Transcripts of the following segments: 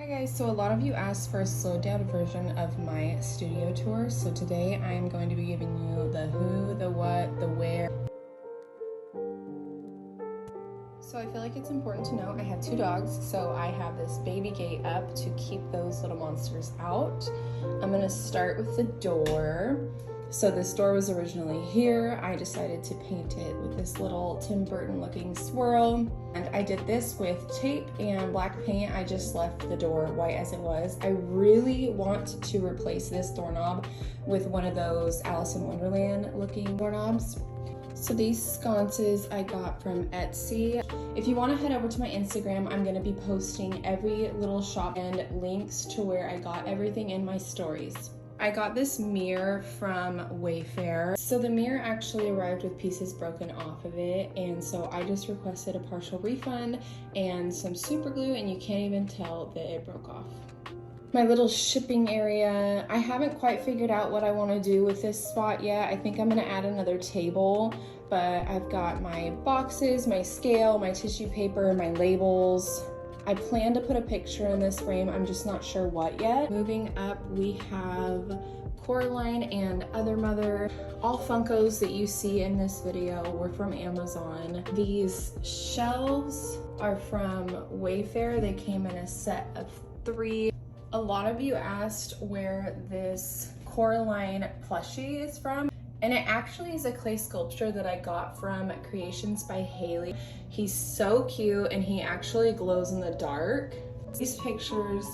Hi guys, so a lot of you asked for a slowed down version of my studio tour. So today I am going to be giving you the who, the what, the where. So I feel like it's important to know I have two dogs, so I have this baby gate up to keep those little monsters out. I'm gonna start with the door. So this door was originally here. I decided to paint it with this little Tim Burton looking swirl. And I did this with tape and black paint. I just left the door white as it was. I really want to replace this doorknob with one of those Alice in Wonderland looking doorknobs. So these sconces I got from Etsy. If you want to head over to my Instagram, I'm going to be posting every little shop and links to where I got everything in my stories. I got this mirror from Wayfair. So the mirror actually arrived with pieces broken off of it, and so I just requested a partial refund and some super glue, and you can't even tell that it broke off. My little shipping area, I haven't quite figured out what I want to do with this spot yet. I think I'm going to add another table, but I've got my boxes, my scale, my tissue paper, my labels. I plan to put a picture in this frame, I'm just not sure what yet. Moving up, we have Coraline and Other Mother. All Funkos that you see in this video were from Amazon. These shelves are from Wayfair. They came in a set of 3. A lot of you asked where this Coraline plushie is from. And it actually is a clay sculpture that I got from Creations by Haley. He's so cute and he actually glows in the dark. These pictures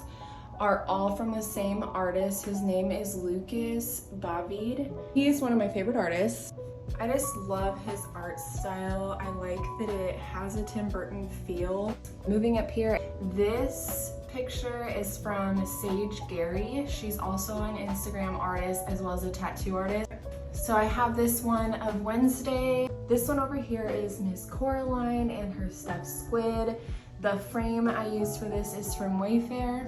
are all from the same artist. His name is Lucas Bavid. He is one of my favorite artists. I just love his art style. I like that it has a Tim Burton feel. Moving up here, this picture is from Sage Gary. She's also an Instagram artist as well as a tattoo artist. So I have this one of Wednesday. This one over here is Miss Coraline and her stuffed squid. The frame I used for this is from Wayfair.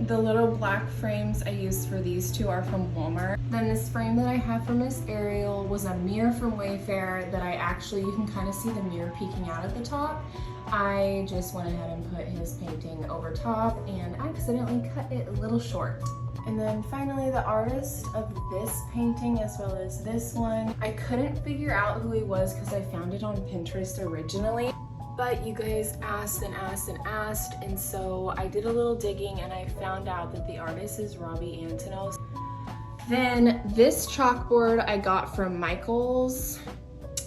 The little black frames I used for these two are from Walmart. Then this frame that I have for Miss Ariel was a mirror from Wayfair that you can kind of see the mirror peeking out at the top. I just went ahead and put his painting over top and accidentally cut it a little short. And then finally, the artist of this painting as well as this one. I couldn't figure out who he was because I found it on Pinterest originally. But you guys asked and asked and asked, and so I did a little digging and I found out that the artist is Robbie Antonos. Then this chalkboard I got from Michael's.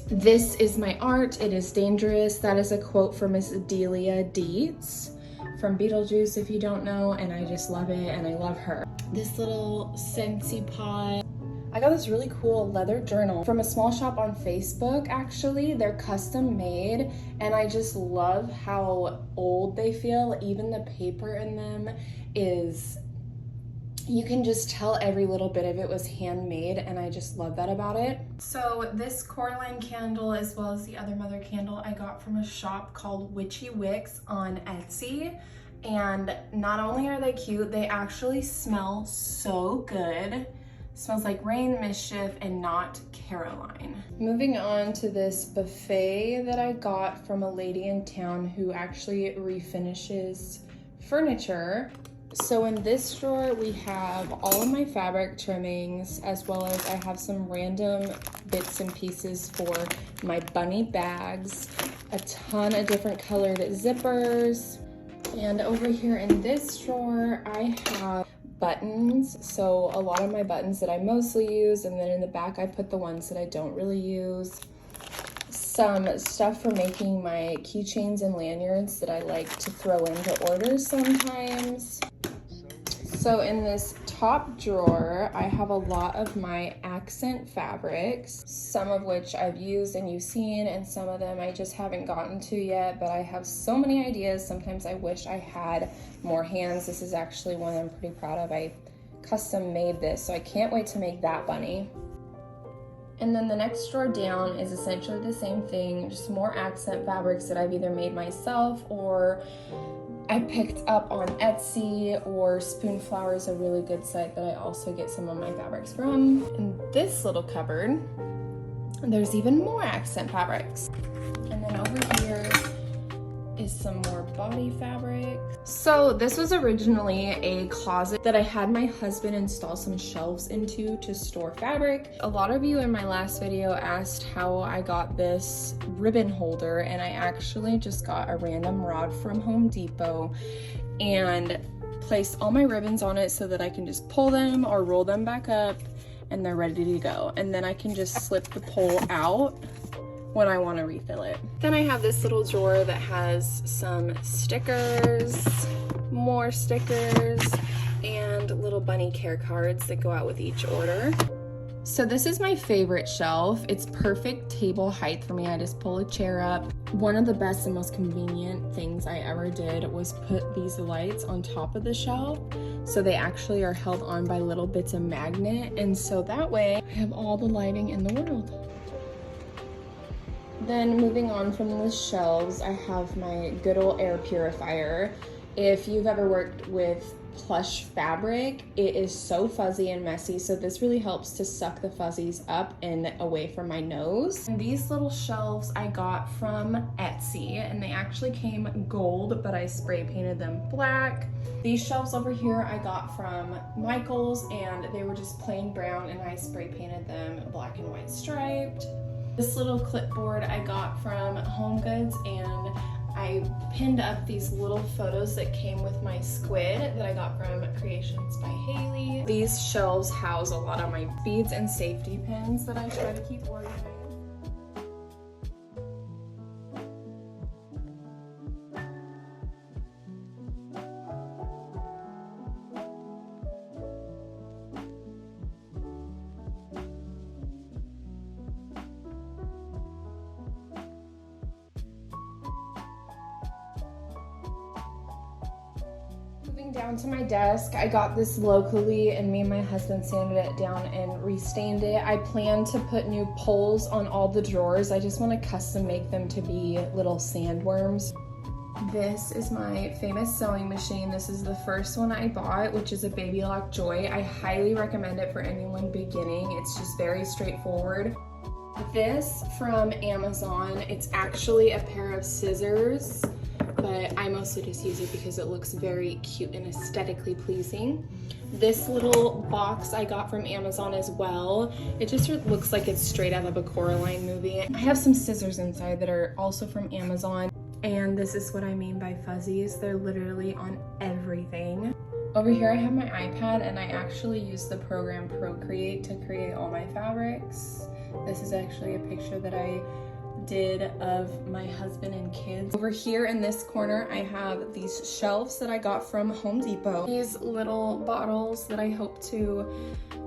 This is my art, it is dangerous. That is a quote from Miss Delia Dietz from Beetlejuice, if you don't know, and I just love it and I love her. This little Scentsy pot. I got this really cool leather journal from a small shop on Facebook, actually. They're custom made, and I just love how old they feel. Even the paper in them is, you can just tell every little bit of it was handmade, and I just love that about it. So this Coraline candle as well as the Other Mother candle I got from a shop called Witchy Wicks on Etsy. And not only are they cute, they actually smell so good. Smells like Rain, Mischief, and not Caroline. Moving on to this buffet that I got from a lady in town who actually refinishes furniture. So in this drawer, we have all of my fabric trimmings, as well as I have some random bits and pieces for my bunny bags, a ton of different colored zippers. And over here in this drawer, I have buttons. So a lot of my buttons that I mostly use, and then in the back, I put the ones that I don't really use. Some stuff for making my keychains and lanyards that I like to throw into orders sometimes. So in this top drawer, I have a lot of my accent fabrics, some of which I've used and you've seen, and some of them I just haven't gotten to yet, but I have so many ideas. Sometimes I wish I had more hands. This is actually one I'm pretty proud of. I custom made this, so I can't wait to make that bunny. And then the next drawer down is essentially the same thing, just more accent fabrics that I've either made myself or I picked up on Etsy, or Spoonflower is a really good site that I also get some of my fabrics from. In this little cupboard, there's even more accent fabrics. And then over here is some more body fabric. So this was originally a closet that I had my husband install some shelves into to store fabric. A lot of you in my last video asked how I got this ribbon holder, and I actually just got a random rod from Home Depot and placed all my ribbons on it so that I can just pull them or roll them back up and they're ready to go. And then I can just slip the pole out when I want to refill it. Then I have this little drawer that has some stickers, more stickers, and little bunny care cards that go out with each order. So this is my favorite shelf. It's perfect table height for me. I just pull a chair up. One of the best and most convenient things I ever did was put these lights on top of the shelf. So they actually are held on by little bits of magnet. And so that way I have all the lighting in the world. Then moving on from the shelves, I have my good old air purifier. If you've ever worked with plush fabric, it is so fuzzy and messy, so this really helps to suck the fuzzies up and away from my nose. And these little shelves I got from Etsy, and they actually came gold, but I spray painted them black. These shelves over here I got from Michael's, and they were just plain brown, and I spray painted them black and white striped. This little clipboard I got from Home Goods, and I pinned up these little photos that came with my squid that I got from Creations by Haley. These shelves house a lot of my beads and safety pins that I try to keep organized. Down to my desk, I got this locally, and me and my husband sanded it down and restained it. I plan to put new poles on all the drawers. I just want to custom make them to be little sandworms. This is my famous sewing machine. This is the first one I bought, which is a Baby Lock Joy. I highly recommend it for anyone beginning. It's just very straightforward. This from Amazon, it's actually a pair of scissors, but I mostly just use it because it looks very cute and aesthetically pleasing. This little box I got from Amazon as well. It just looks like it's straight out of a Coraline movie. I have some scissors inside that are also from Amazon, and this is what I mean by fuzzies. They're literally on everything. Over here I have my iPad, and I actually use the program Procreate to create all my fabrics. This is actually a picture that I did of my husband and kids. Over here in this corner I have these shelves that I got from Home Depot. These little bottles that I hope to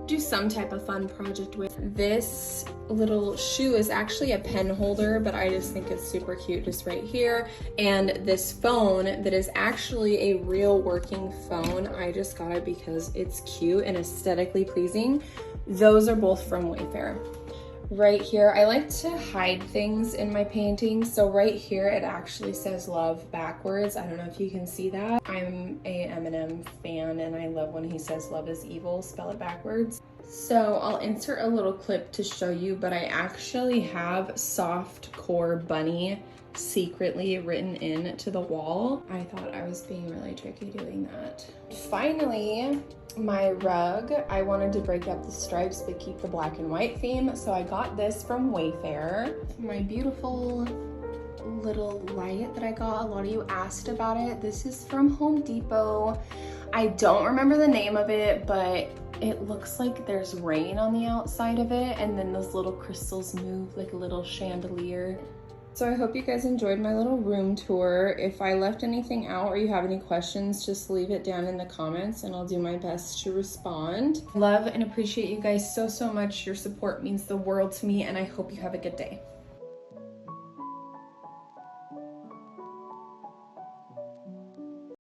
do some type of fun project with. This little shoe is actually a pen holder, but I just think it's super cute just right here. And this phone that is actually a real working phone. I just got it because it's cute and aesthetically pleasing. Those are both from Wayfair. Right here, I like to hide things in my paintings. So right here, it actually says love backwards. I don't know if you can see that. I'm a Eminem fan, and I love when he says love is evil, spell it backwards. So I'll insert a little clip to show you, but I actually have soft core bunny secretly written into the wall. I thought I was being really tricky doing that. Finally, my rug, I wanted to break up the stripes but keep the black and white theme, so I got this from Wayfair. My beautiful little light that I got, a lot of you asked about it. This is from Home Depot. I don't remember the name of it, but it looks like there's rain on the outside of it, and then those little crystals move like a little chandelier. So I hope you guys enjoyed my little room tour. If I left anything out or you have any questions, just leave it down in the comments and I'll do my best to respond. Love and appreciate you guys so much. Your support means the world to me, and I hope you have a good day.